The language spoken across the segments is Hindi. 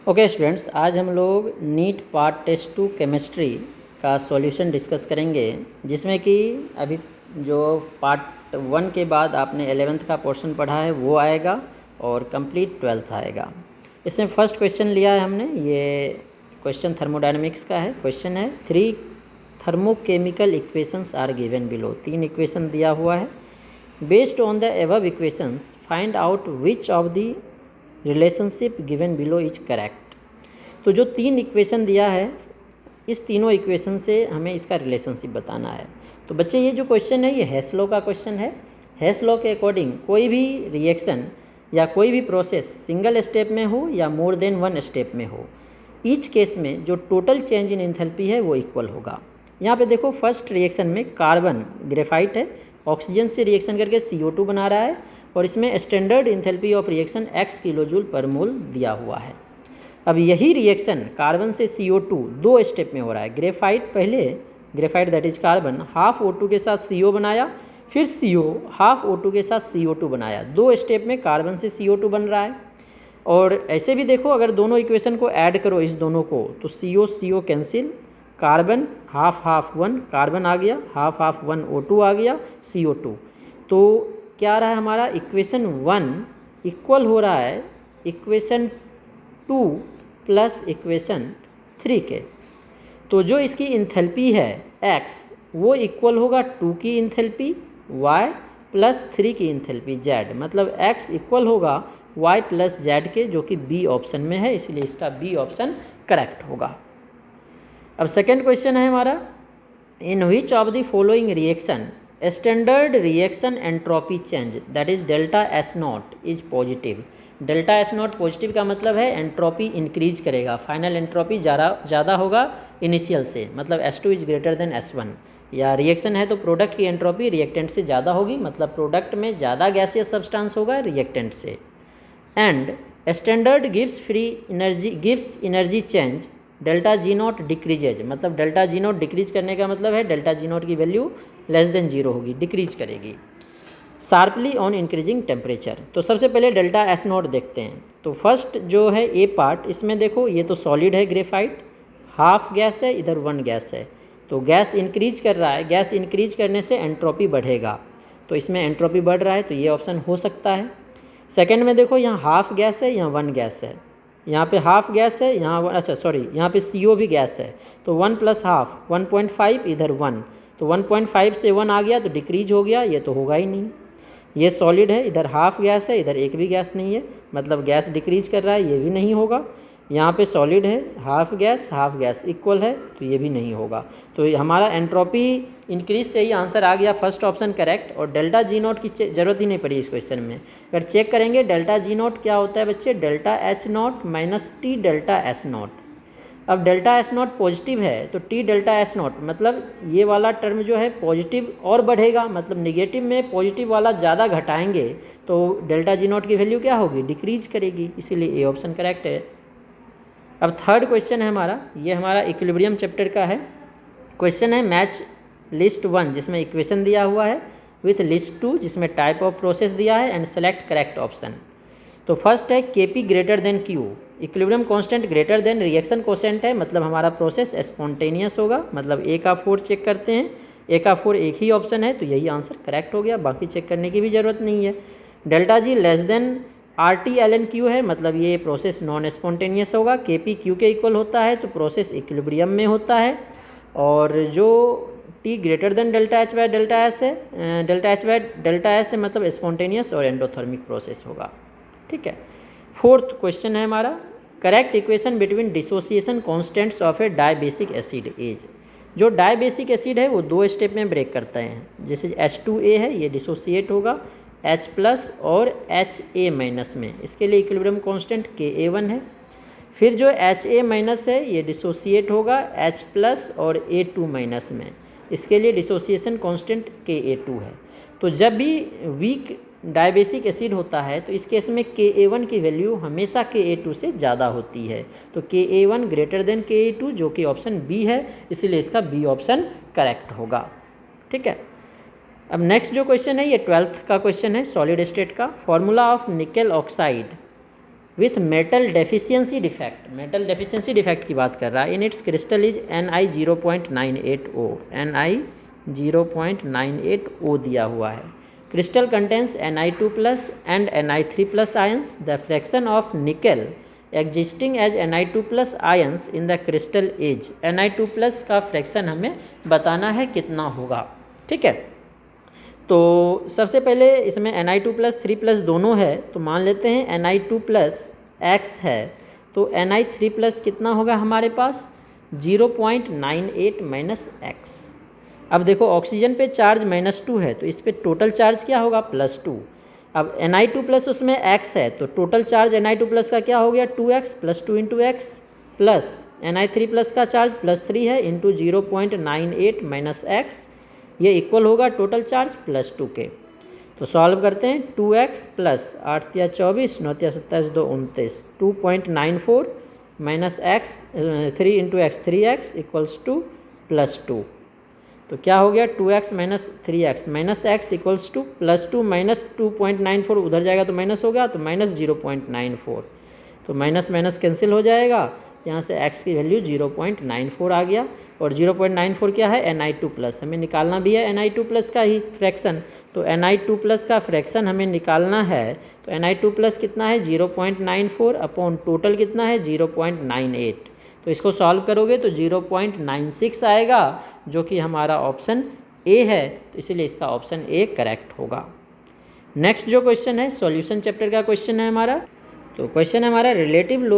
ओके स्टूडेंट्स, आज हम लोग नीट पार्ट टेस्ट 2 केमिस्ट्री का सॉल्यूशन डिस्कस करेंगे, जिसमें कि अभी जो पार्ट 1 के बाद आपने 11th का पोर्शन पढ़ा है वो आएगा और कंप्लीट 12th आएगा। इसमें फर्स्ट क्वेश्चन लिया है हमने, ये क्वेश्चन थर्मोडायनेमिक्स का है। क्वेश्चन है 3 thermochemical equations are given below. 3 equation दिया हुआ है। Based on the above equations find out which of the relationship given below is correct. तो जो 3 इक्वेशन दिया है, इस तीनों इक्वेशन से हमें इसका रिलेशनशिप बताना है। तो बच्चे, ये जो क्वेश्चन है ये हेस लॉ का क्वेश्चन है। हेस लॉ के अकॉर्डिंग कोई भी रिएक्शन या कोई भी प्रोसेस सिंगल स्टेप में हो या मोर देन 1 स्टेप में हो, ईच केस में जो टोटल चेंज इन एंथैल्पी है वो इक्वल होगा। यहाँ पे देखो, फर्स्ट रिएक्शन में कार्बन ग्रेफाइट है, ऑक्सीजन से रिएक्शन करके CO2 बना रहा है और इसमें standard enthalpy of reaction x kilojoule पर मोल दिया हुआ है। अब यही रिएक्शन कार्बन से CO2 2 स्टेप में हो रहा है। ग्रेफाइट पहले, graphite that is carbon, half O2 के साथ CO बनाया, फिर CO हाफ O2 के साथ CO2 बनाया। 2 स्टेप में कार्बन से CO2 बन रहा है। और ऐसे भी देखो, अगर दोनों इक्वेशन को ऐड करो इस दोनों को, तो CO cancel, carbon half half 1 carbon आ गया, हाफ हाफ 1 O2 आ गया, CO2। तो क्या रहा है हमारा, इक्वेशन 1 इक्वल हो रहा है इक्वेशन 2 प्लस इक्वेशन 3 के। तो जो इसकी इंथैल्पी है x, वो इक्वल होगा 2 की इंथैल्पी y प्लस 3 की इंथैल्पी z। मतलब x इक्वल होगा y प्लस z के, जो कि बी ऑप्शन में है, इसलिए इसका बी ऑप्शन करेक्ट होगा। अब सेकेंड क्वेश्चन है हमारा, in which of the following reaction standard reaction entropy change that is delta S naught is positive. Delta S naught positive का मतलब है एंट्रोपी इंक्रीज करेगा, फाइनल एंट्रोपी ज़्यादा होगा इनिशियल से, मतलब S2 is greater than S1। या रिएक्शन है तो प्रोडक्ट की एंट्रोपी रिएक्टेंट से ज़्यादा होगी, मतलब प्रोडक्ट में ज़्यादा गैसियस सब्सटेंस होगा रिएक्टेंट से। And standard gives energy change delta G not decreases, मतलब डेल्टा G नॉट डिक्रीज करने का मतलब है डेल्टा G नॉट की वैल्यू लेस देन 0 होगी, डिक्रीज करेगी शार्पली ऑन इंक्रीजिंग टेम्परेचर। तो सबसे पहले डेल्टा S नॉट देखते हैं। तो फर्स्ट जो है ए पार्ट, इसमें देखो ये तो सॉलिड है ग्रेफाइट, हाफ गैस है, इधर 1 गैस है। तो गैस इंक्रीज कर रहा है, गैस इंक्रीज करने से एंट्रोपी बढ़ेगा, तो इसमें एंट्रोपी बढ़ रहा है, तो ये ऑप्शन हो सकता है। सेकेंड में देखो, यहाँ हाफ गैस है, यहाँ 1 गैस है, यहाँ पे हाफ गैस है, यहाँ अच्छा सॉरी यहाँ पे CO भी गैस है। तो 1 प्लस हाफ 1.5, इधर 1, तो 1.5 से 1 आ गया तो डिक्रीज हो गया, ये तो होगा ही नहीं। ये सॉलिड है, इधर हाफ गैस है, इधर एक भी गैस नहीं है, मतलब गैस डिक्रीज कर रहा है, ये भी नहीं होगा। यहाँ पे सॉलिड है, हाफ गैस इक्वल है, तो ये भी नहीं होगा। तो हमारा एंट्रोपी इंक्रीज से ही आंसर आ गया, फर्स्ट ऑप्शन करेक्ट। और डेल्टा G नॉट की ज़रूरत ही नहीं पड़ी इस क्वेश्चन में। अगर चेक करेंगे डेल्टा G नॉट क्या होता है बच्चे, delta H not minus T delta S not. अब डेल्टा S नॉट पॉजिटिव है तो T डेल्टा S नॉट, मतलब ये वाला टर्म जो है पॉजिटिव और बढ़ेगा, मतलब निगेटिव में पॉजिटिव वाला ज़्यादा घटाएंगे तो डेल्टा G नॉट की वैल्यू क्या होगी, डिक्रीज करेगी, इसीलिए ए ऑप्शन करेक्ट है। अब थर्ड क्वेश्चन है हमारा, ये हमारा इक्विलिब्रियम चैप्टर का है। क्वेश्चन है मैच लिस्ट 1, जिसमें इक्वेशन दिया हुआ है, विथ लिस्ट 2, जिसमें टाइप ऑफ प्रोसेस दिया है, एंड सेलेक्ट करेक्ट ऑप्शन। तो फर्स्ट है Kp greater than Q, equilibrium constant greater than reaction quotient है, मतलब हमारा प्रोसेस स्पॉन्टेनियस होगा। मतलब A का 4 चेक करते हैं, A का 4 एक ही ऑप्शन है, तो यही आंसर करेक्ट हो गया, बाकी चेक करने की भी ज़रूरत नहीं है। Delta G less than RT ln Q है, मतलब ये प्रोसेस नॉन स्पॉन्टेनियस होगा। Kp Q के इक्वल होता है तो प्रोसेस इक्विलिब्रियम में होता है। और जो T greater than delta H by delta S है, delta H by delta S है, मतलब स्पॉन्टेनियस और एंडोथर्मिक प्रोसेस होगा। ठीक है। फोर्थ क्वेश्चन है हमारा, correct equation between dissociation constants of A dibasic acid is. जो डाइबेसिक एसिड है वो 2 स्टेप में ब्रेक करता है, जैसे H2A है, ये डिसोसिएट होगा H प्लस और HA माइनस में, इसके लिए इक्विलिब्रियम कांस्टेंट Ka1 है। फिर जो HA माइनस है ये डिसोसिएट होगा H प्लस और A2 माइनस में, इसके लिए डिसोसिएशन कांस्टेंट Ka2 है। तो जब भी वीक डाइबेसिक एसिड होता है तो इस केस में Ka1 की वैल्यू हमेशा Ka2 से ज़्यादा होती है, तो Ka1 ग्रेटर देन Ka2, जो कि ऑप्शन बी है, इसीलिए इसका बी ऑप्शन करेक्ट होगा। ठीक है। अब नेक्स्ट जो क्वेश्चन है ये 12th का क्वेश्चन है, सॉलिड स्टेट का। Formula of nickel oxide with metal deficiency defect, metal deficiency defect की बात कर रहा है, in its crystal is Ni 0.98O, Ni 0.98O दिया हुआ है। Crystal contains Ni2 plus and Ni3 plus ions, the fraction of nickel existing as Ni2 plus ions in the crystal is, Ni2 plus का फ्रैक्शन हमें बताना है कितना होगा। ठीक है, तो सबसे पहले इसमें Ni2 प्लस 3 प्लस दोनों है, तो मान लेते हैं Ni2 प्लस x है, तो Ni3 प्लस कितना होगा हमारे पास 0.98 माइनस एक्स। अब देखो ऑक्सीजन पे चार्ज -2 है, तो इस पे टोटल चार्ज क्या होगा +2। अब Ni2 प्लस उसमें x है, तो टोटल चार्ज Ni2 प्लस का क्या हो गया 2x plus 2 into x, plus Ni3 plus का चार्ज +3 है इंटू 0.98 माइनस एक्स, ये इक्वल होगा टोटल चार्ज +2 के। तो सॉल्व करते हैं, 2x प्लस 8 या 24 9 या 27 2 29, 2.94 minus x 3 into x 3x equals to +2। तो क्या हो गया 2x minus 3x minus x equals to +2 minus 2.94, उधर जाएगा तो माइनस होगा, तो माइनस 0.94, तो माइनस माइनस कैंसिल हो जाएगा, यहाँ से x की वैल्यू 0.94 आ गया। और 0.94 क्या है Ni2 प्लस, हमें निकालना भी है Ni2 प्लस का ही फ्रैक्शन, तो Ni2 प्लस का फ्रैक्शन हमें निकालना है, तो Ni2 प्लस कितना है 0.94 अपॉन टोटल कितना है 0.98, तो इसको सॉल्व करोगे तो 0.96 आएगा, जो कि हमारा ऑप्शन ए है, तो इसीलिए इसका ऑप्शन ए करेक्ट होगा। नेक्स्ट जो क्वेश्चन है सॉल्यूशन चैप्टर का क्वेश्चन है हमारा, तो क्वेश्चन है हमारा relative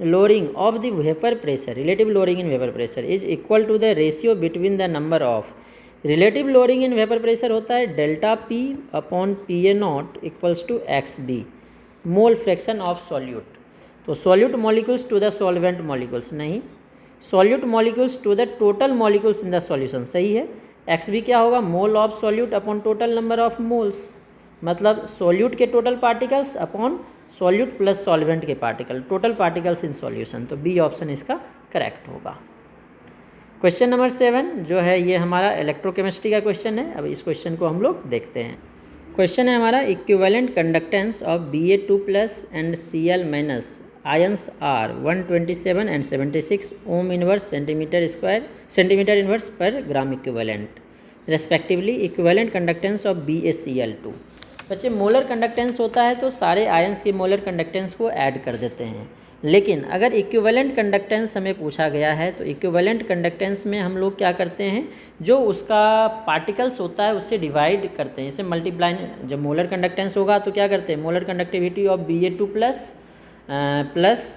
lowering of the vapor pressure, relative lowering in vapor pressure is equal to the ratio between the number of, relative lowering in vapor pressure होता है delta P upon PA0 equals to XB, mole fraction of solute. तो solute molecules to the solvent molecules नहीं, solute molecules to the total molecules in the solution, सही है। XB क्या होगा mole of solute upon total number of moles, मतलब सॉल्यूट के total particles upon solute plus solvent के particle, total particles in solution, तो बी ऑप्शन इसका करेक्ट होगा। क्वेश्चन नंबर 7 जो है ये हमारा इलेक्ट्रोकेमिस्ट्री का क्वेश्चन है। अब इस क्वेश्चन को हम लोग देखते हैं। क्वेश्चन है हमारा equivalent conductance of Ba2 plus and Cl minus ions are 127 and 76 ohm inverse centimetre inverse per gram equivalent respectively, equivalent conductance of BaCl2। बच्चे मोलर कंडक्टेंस होता है तो सारे आयंस के मोलर कंडक्टेंस को ऐड कर देते हैं, लेकिन अगर इक्विवेलेंट कंडक्टेंस हमें पूछा गया है तो इक्विवेलेंट कंडक्टेंस में हम लोग क्या करते हैं, जो उसका पार्टिकल्स होता है उससे डिवाइड करते हैं, इसे मल्टीप्लाई। जब मोलर कंडक्टेंस होगा तो क्या करते हैं molar conductivity of Ba2 plus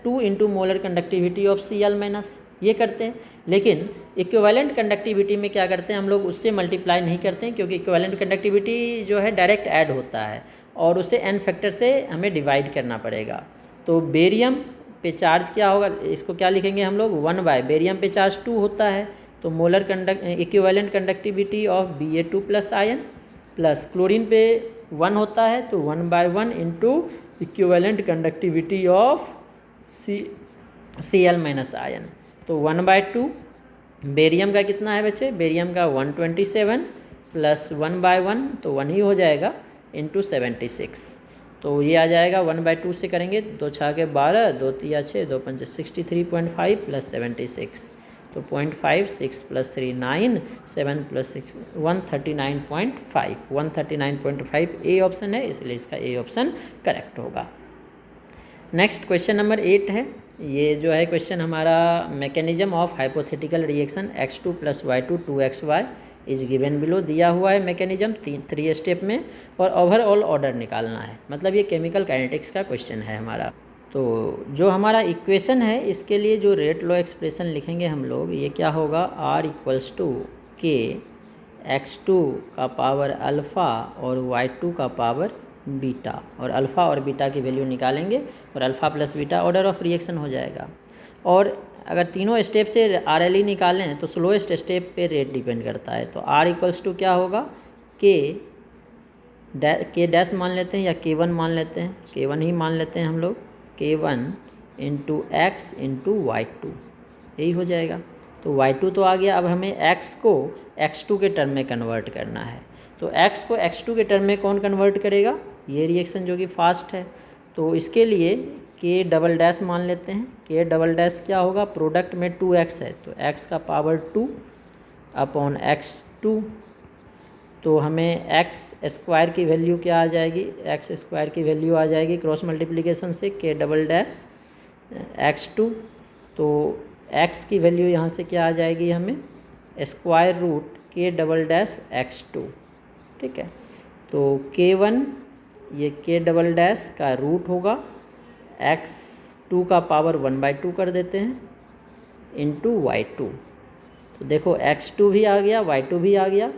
2 into molar conductivity of Cl minus, ये करते हैं। लेकिन इक्विवेलेंट कंडक्टिविटी में क्या करते हैं हम लोग, उससे मल्टीप्लाई नहीं करते हैं, क्योंकि इक्विवेलेंट कंडक्टिविटी जो है डायरेक्ट ऐड होता है और उसे n फैक्टर से हमें डिवाइड करना पड़ेगा। तो बेरियम पे चार्ज क्या होगा, इसको क्या लिखेंगे हम लोग 1/, बेरियम पे चार्ज 2 होता है, तो molar equivalent conductivity of Ba2 plus ion, plus chlorine पे 1 होता है, तो 1/1 into equivalent conductivity of Cl minus ion, तो 1/2। बेरियम का कितना है बच्चे, बेरियम का 127 प्लस 1/1 तो 1 ही हो जाएगा इंटू 76, तो ये आ जाएगा 1/2 से करेंगे, 2 6 12 2 3 6 2 5 63.5 प्लस 76, तो 0.5 6 प्लस 3 9 7 प्लस 6 139.5, 139.5 ए ऑप्शन है, इसलिए इसका ए ऑप्शन करेक्ट होगा। नेक्स्ट क्वेश्चन नंबर 8 है, ये जो है क्वेश्चन हमारा mechanism of hypothetical reaction x2 plus y2 2xy is given below, दिया हुआ है मैकेनिज्म 3 स्टेप में, और ओवरऑल ऑर्डर निकालना है, मतलब ये केमिकल काइनेटिक्स का क्वेश्चन है हमारा। तो जो हमारा इक्वेशन है इसके लिए जो रेट लॉ एक्सप्रेशन लिखेंगे हम लोग, ये क्या होगा R इक्वल्स टू के x2 का पावर अल्फ़ा और y2 का पावर बीटा, और अल्फ़ा और बीटा की वैल्यू निकालेंगे और alpha plus beta order of reaction हो जाएगा। और अगर तीनों स्टेप से RLE निकालें तो स्लोएस्ट स्टेप पे रेट डिपेंड करता है, तो R इक्वल्स टू क्या होगा के डैश मान लेते हैं या K1 मान लेते हैं, K1 ही मान लेते हैं हम लोग, K1 into x into y2, यही हो जाएगा। तो y2 तो आ गया, अब हमें x को x2 के टर्म में कन्वर्ट करना है, तो x को x2 के टर्म में कौन कन्वर्ट करेगा, ये रिएक्शन जो कि फास्ट है, तो इसके लिए के डबल डैश मान लेते हैं। के डबल डैश क्या होगा, प्रोडक्ट में 2x है तो x का पावर 2 अपॉन x2, तो हमें एक्स स्क्वायर की वैल्यू क्या आ जाएगी, एक्स स्क्वायर की वैल्यू आ जाएगी क्रॉस मल्टीप्लिकेशन से के डबल डैश x2, तो x की वैल्यू यहाँ से क्या आ जाएगी हमें स्क्वायर रूट के डबल डैश x2। ठीक है, तो k1 ये के डबल डैश का रूट होगा, x2 का पावर 1/2 कर देते हैं इंटू y2। तो देखो x2 भी आ गया, y2 भी आ गया,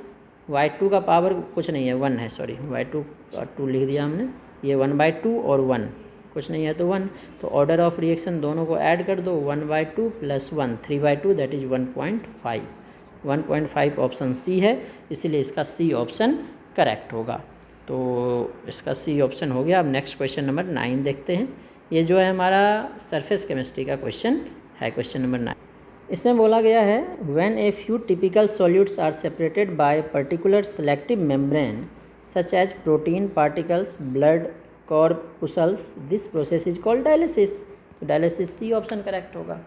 y2 का पावर कुछ नहीं है 1 है, सॉरी y2 का 2 लिख दिया हमने, ये 1/2 और 1 कुछ नहीं है तो 1, तो ऑर्डर ऑफ रिएक्शन दोनों को ऐड कर दो, 1/2 plus 1 3/2 that is 1.5। 1.5 option C है, इसीलिए इसका सी ऑप्शन करेक्ट होगा। तो इसका सी ऑप्शन हो गया। अब नेक्स्ट क्वेश्चन नंबर 9 देखते हैं। ये जो है हमारा सरफेस केमिस्ट्री का क्वेश्चन है, क्वेश्चन नंबर 9। इसमें बोला गया है when a few typical solutes are separated by particular selective membrane such as protein particles blood corpuscles this process is called dialysis. तो डायलिसिस सी ऑप्शन करेक्ट होगा।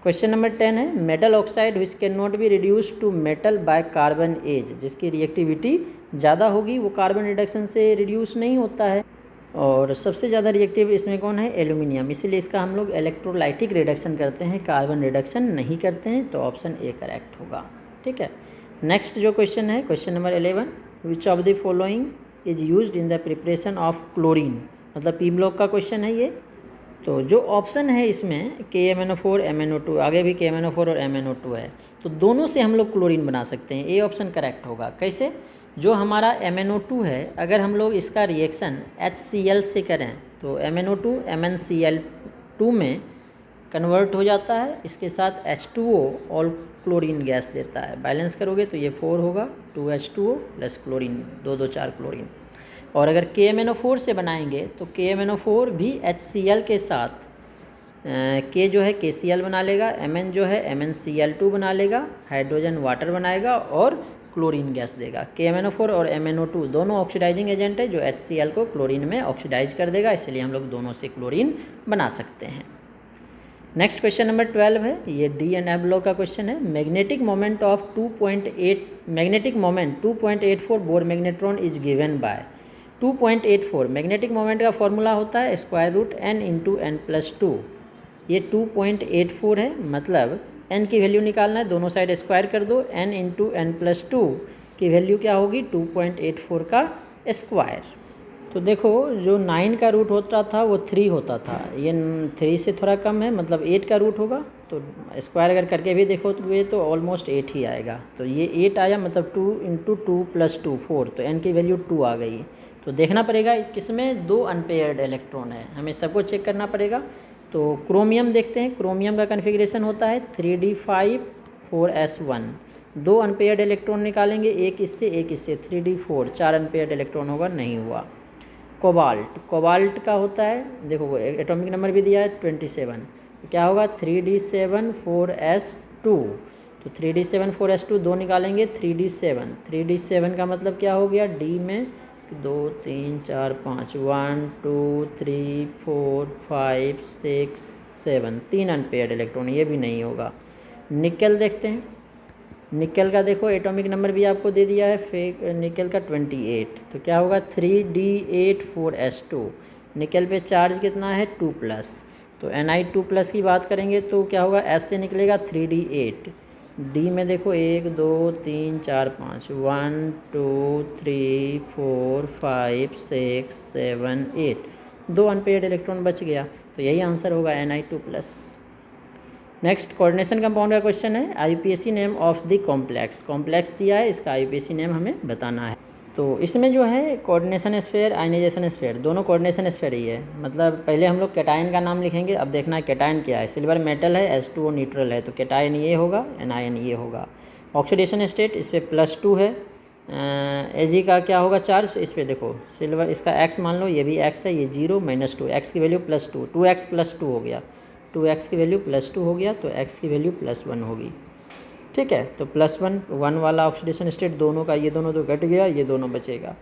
क्वेश्चन नंबर 10 है metal oxide which can not be reduce to metal by carbon as, जिसकी रिएक्टिविटी ज़्यादा होगी वो कार्बन रिडक्शन से रिड्यूस नहीं होता है, और सबसे ज़्यादा रिएक्टिव इसमें कौन है, एल्यूमिनियम, इसीलिए इसका हम लोग इलेक्ट्रोलाइटिक रिडक्शन करते हैं, कार्बन रिडक्शन नहीं करते हैं, तो ऑप्शन ए करेक्ट होगा। ठीक है, नेक्स्ट जो क्वेश्चन है question number 11, which of the following is used in the preparation of chlorine, मतलब पी ब्लॉक का क्वेश्चन है ये। तो जो ऑप्शन है इसमें KMnO4 MnO2, आगे भी KMnO4 और MnO2 है, तो दोनों से हम लोग क्लोरीन बना सकते हैं, ए ऑप्शन करेक्ट होगा। कैसे, जो हमारा MnO2 है अगर हम लोग इसका रिएक्शन HCl से करें तो MnO2 MnCl2 में कन्वर्ट हो जाता है, इसके साथ H2O और क्लोरीन गैस देता है, बैलेंस करोगे तो ये 4 होगा, 2H2O प्लस क्लोरीन 2 क्लोरीन। और अगर KMnO4 से बनाएंगे तो KMnO4 भी HCl के साथ K जो है KCl बना लेगा, Mn जो है MnCl2 बना लेगा, हाइड्रोजन वाटर बनाएगा और क्लोरीन गैस देगा। KMnO4 और MnO2 दोनों ऑक्सीडाइजिंग एजेंट है जो HCl को क्लोरीन में ऑक्सीडाइज कर देगा, इसलिए हम लोग दोनों से क्लोरीन बना सकते हैं। नेक्स्ट क्वेश्चन नंबर 12 है, ये डी एंड एफ ब्लॉक का क्वेश्चन है। Magnetic moment 2.84 Bohr magnetron is given by 2.84। Magnetic moment का फॉर्मूला होता है square root n into n plus 2। ये 2.84 है, मतलब n की वैल्यू निकालना है, दोनों साइड स्क्वायर कर दो, n इंटू n प्लस 2 की वैल्यू क्या होगी 2.84 का स्क्वायर। तो देखो जो 9 का रूट होता था वो 3 होता था, ये 3 से थोड़ा कम है, मतलब 8 का रूट होगा, तो स्क्वायर अगर करके भी देखो तो ये तो ऑलमोस्ट 8 ही आएगा, तो ये 8 आया, मतलब 2 इंटू 2 प्लस 2 4, तो n की वैल्यू 2 आ गई। तो देखना पड़ेगा किसमें 2 अनपेयर्ड इलेक्ट्रॉन है, हमें सबको चेक करना पड़ेगा। तो क्रोमियम देखते हैं, क्रोमियम का कन्फिग्रेशन होता है 3d5 4s1, 2 अनपेयर्ड इलेक्ट्रॉन निकालेंगे, एक इससे 3d4, 4 अनपेयर्ड इलेक्ट्रॉन होगा, नहीं हुआ। कोबाल्ट का होता है, देखो एटॉमिक नंबर भी दिया है 27, तो क्या होगा 3d7 4s2, तो 3d7 4s2 2 निकालेंगे 3d7 का मतलब क्या हो गया, डी में 2 3 4 5 1 2 3 4 5 6 7 3 अनपेयर्ड इलेक्ट्रॉन, ये भी नहीं होगा। निकल देखते हैं, निकल का देखो एटॉमिक नंबर भी आपको दे दिया है, फेक निकल का 28, तो क्या होगा 3d8 4s2, निकल पे चार्ज कितना है 2 प्लस, तो Ni2 प्लस की बात करेंगे तो क्या होगा, S से निकलेगा 3d8, डी में देखो 1 2 3 4 5 1 2 3 4 5 6 7 8, 2 अनपेयर्ड इलेक्ट्रॉन बच गया, तो यही आंसर होगा Ni2 plus. Next coordination compound का क्वेश्चन है, IUPAC name of the complex, complex दिया है, इसका IUPAC नेम हमें बताना है। तो इसमें जो है कोऑर्डिनेशन स्फीयर आयनाइजेशन स्फीयर दोनों कोऑर्डिनेशन स्फीयर ही है, मतलब पहले हम लोग कैटायन का नाम लिखेंगे, अब देखना है कैटायन क्या है, सिल्वर मेटल है, H2O न्यूट्रल है, तो कैटायन ये होगा, एनायन ये होगा। ऑक्सीडेशन स्टेट इस पर +2 है, Ag का क्या होगा चार्ज, इस पर देखो सिल्वर, इसका x मान लो, ये भी x है, ये 0 -2, x की वैल्यू +2, 2x + 2 हो गया, 2x की वैल्यू +2 हो गया, तो x की वैल्यू +1 होगी। ठीक है, तो +1 1 वाला ऑक्सीडेशन स्टेट दोनों का, ये दोनों तो घट गया, ये दोनों बचेगा।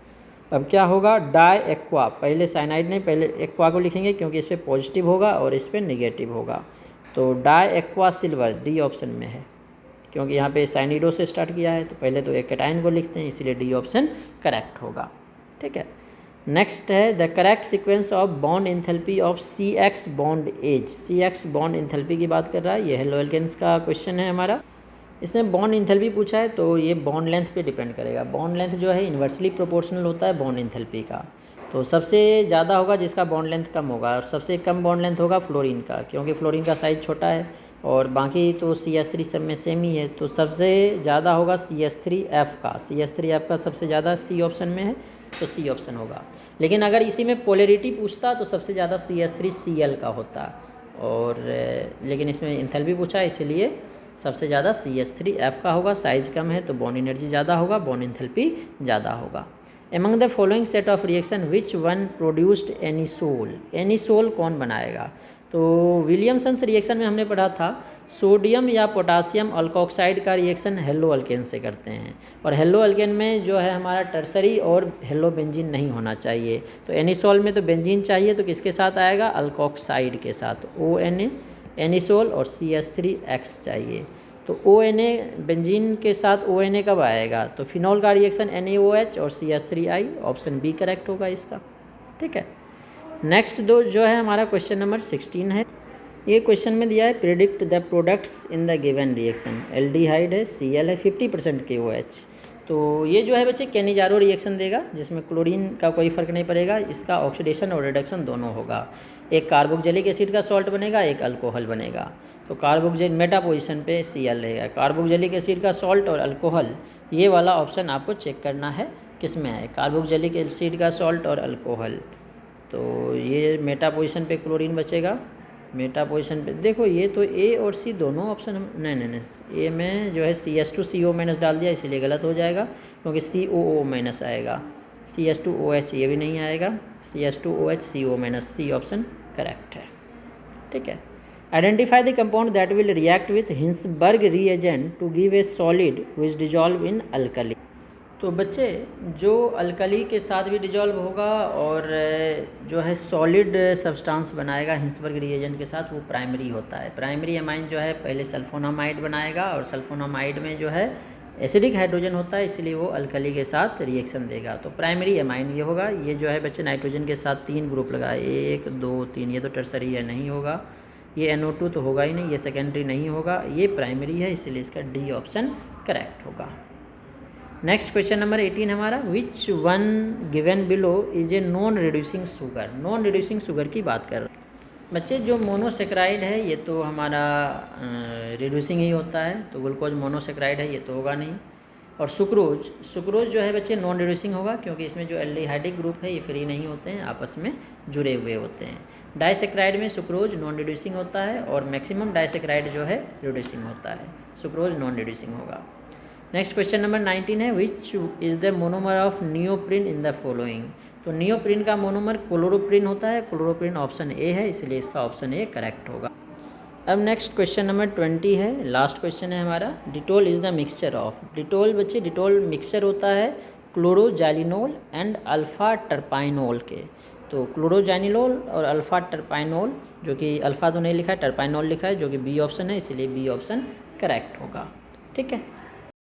अब क्या होगा, डाई एक्वा, पहले साइनाइड नहीं, पहले एक्वा को लिखेंगे क्योंकि इस पर पॉजिटिव होगा और इस पर निगेटिव होगा। तो di aqua silver D option में है, क्योंकि यहाँ पे साइनिडो से स्टार्ट किया है तो पहले तो एक कैटायन को लिखते हैं, इसीलिए डी ऑप्शन करेक्ट होगा। ठीक है, नेक्स्ट है the correct sequence of bond enthalpy of CX bond as. CX bond enthalpy की बात कर रहा है, ये हेलो एल्केन्स का क्वेश्चन है हमारा। इसमें बॉन्ड एंथैल्पी पूछा है तो ये बॉन्ड लेंथ पे डिपेंड करेगा। बॉन्ड लेंथ जो है इन्वर्सली प्रोपोर्शनल होता है बॉन्ड एंथैल्पी का, तो सबसे ज़्यादा होगा जिसका बॉन्ड लेंथ कम होगा, और सबसे कम बॉन्ड लेंथ होगा फ्लोरीन का, क्योंकि फ्लोरीन का साइज़ छोटा है और बाकी तो CH3 सब में सेम ही है। तो सबसे ज़्यादा होगा CH3F का, CH3F का सबसे ज़्यादा C ऑप्शन में है, तो C ऑप्शन होगा। लेकिन अगर इसी में पोलैरिटी पूछता तो सबसे ज़्यादा CH3Cl का होता, और लेकिन इसमें एंथैल्पी पूछा है इसीलिए सबसे ज़्यादा CH3F का होगा। साइज़ कम है तो बॉन्ड एनर्जी ज़्यादा होगा, बॉन्ड एंथैल्पी ज़्यादा होगा। Among the following set of reaction which one produced anisole. Anisole कौन बनाएगा, तो विलियमसन्स रिएक्शन में हमने पढ़ा था सोडियम या पोटासियम अल्कोक्साइड का रिएक्शन हेलो अल्केन से करते हैं, और हेलो अल्केन में जो है हमारा टर्सरी और हेलो बेंजीन नहीं होना चाहिए। तो एनिसोल में तो बेंजीन चाहिए, तो किसके साथ आएगा, अल्कोक्साइड के साथ, ONA एनिसोल, और CH3X चाहिए। तो ONA बेंजीन के साथ ONA कब आएगा, तो फिनॉल का रिएक्शन NaOH और CH3I, ऑप्शन बी करेक्ट होगा इसका। ठीक है, नेक्स्ट दो जो है हमारा क्वेश्चन नंबर 16 है। ये क्वेश्चन में दिया है predict the products in the given reaction. Aldehyde है, Cl है, 50% KOH। तो ये जो है बच्चे कैनिजारो रिएक्शन देगा, जिसमें क्लोरीन का कोई फ़र्क नहीं पड़ेगा, इसका ऑक्सीडेशन और रिडक्शन दोनों होगा। एक कार्बोक्जिलिक एसिड का सॉल्ट बनेगा, एक अल्कोहल बनेगा। तो कार्बोक्जिल मेटा पोजिशन पे Cl रहेगा, कार्बोक्जिलिक एसिड का सॉल्ट और अल्कोहल, ये वाला ऑप्शन आपको चेक करना है किस में है, कार्बोक्जिलिक एसिड का सॉल्ट और अल्कोहल। तो ये मेटा पोजीशन पे क्लोरीन बचेगा, मेटा पोजीशन पे देखो ये तो A और C दोनों ऑप्शन नहीं, A में जो है CH2CO माइनस डाल दिया इसीलिए गलत हो जाएगा, क्योंकि COO माइनस आएगा, CH2OH ये भी नहीं आएगा, CH2OH CO minus, C option correct है। ठीक है, identify the compound that will react with Hinsberg reagent to give a solid which dissolve in alkali. तो बच्चे जो अल्कली के साथ भी डिजॉल्व होगा और जो है सॉलिड सब्सटेंस बनाएगा हिंसबर्ग रिएजेंट के साथ, वो प्राइमरी होता है। प्राइमरी अमाइन जो है पहले सल्फोनामाइड बनाएगा, और सल्फोनामाइड में जो है एसिडिक हाइड्रोजन होता है, इसलिए वो अल्कली के साथ रिएक्शन देगा। तो प्राइमरी अमाइन ये होगा। ये जो है बच्चे नाइट्रोजन के साथ 3 ग्रुप लगाए, 1 2 3, ये तो टर्सरी है, नहीं होगा। ये NO2 तो होगा ही नहीं, ये सेकेंडरी नहीं होगा, ये प्राइमरी है, इसलिए इसका डी ऑप्शन करेक्ट होगा। नेक्स्ट क्वेश्चन नंबर 18 हमारा, which one given below is a non reducing sugar. Non reducing sugar की बात कर रहे हैं बच्चे। जो मोनोसेक्राइड है ये तो हमारा रिड्यूसिंग ही होता है, तो ग्लूकोज मोनोसेक्राइड है, ये तो होगा नहीं। और सुक्रोज जो है बच्चे नॉन रिड्यूसिंग होगा, क्योंकि इसमें जो एल्डिहाइडिक ग्रुप है ये फ्री नहीं होते हैं, आपस में जुड़े हुए होते हैं। डाइसेक्राइड में सुक्रोज नॉन रिड्यूसिंग होता है, और मैक्सिमम डाइसेक्राइड जो है रिड्यूसिंग होता है, सुक्रोज नॉन रिड्यूसिंग होगा। नेक्स्ट क्वेश्चन नंबर 19 है, which is the monomer of neoprene in the following. तो नियोप्रिन का मोनोमर क्लोरोप्रिन होता है, क्लोरोप्रिन ऑप्शन ए है, इसलिए इसका ऑप्शन ए करेक्ट होगा। अब नेक्स्ट क्वेश्चन नंबर 20 है, लास्ट क्वेश्चन है हमारा, Dettol is the mixture of. Dettol बच्चे, डिटोल मिक्सचर होता है क्लोरोजाइलिनोल एंड अल्फ़ा टर्पाइनोल के। तो क्लोरोजाइनिलोल और अल्फ़ा टर्पाइनोल, जो कि अल्फ़ा तो नहीं लिखा है, टर्पाइनोल लिखा है, जो कि बी ऑप्शन है, इसीलिए बी ऑप्शन करेक्ट होगा। ठीक है।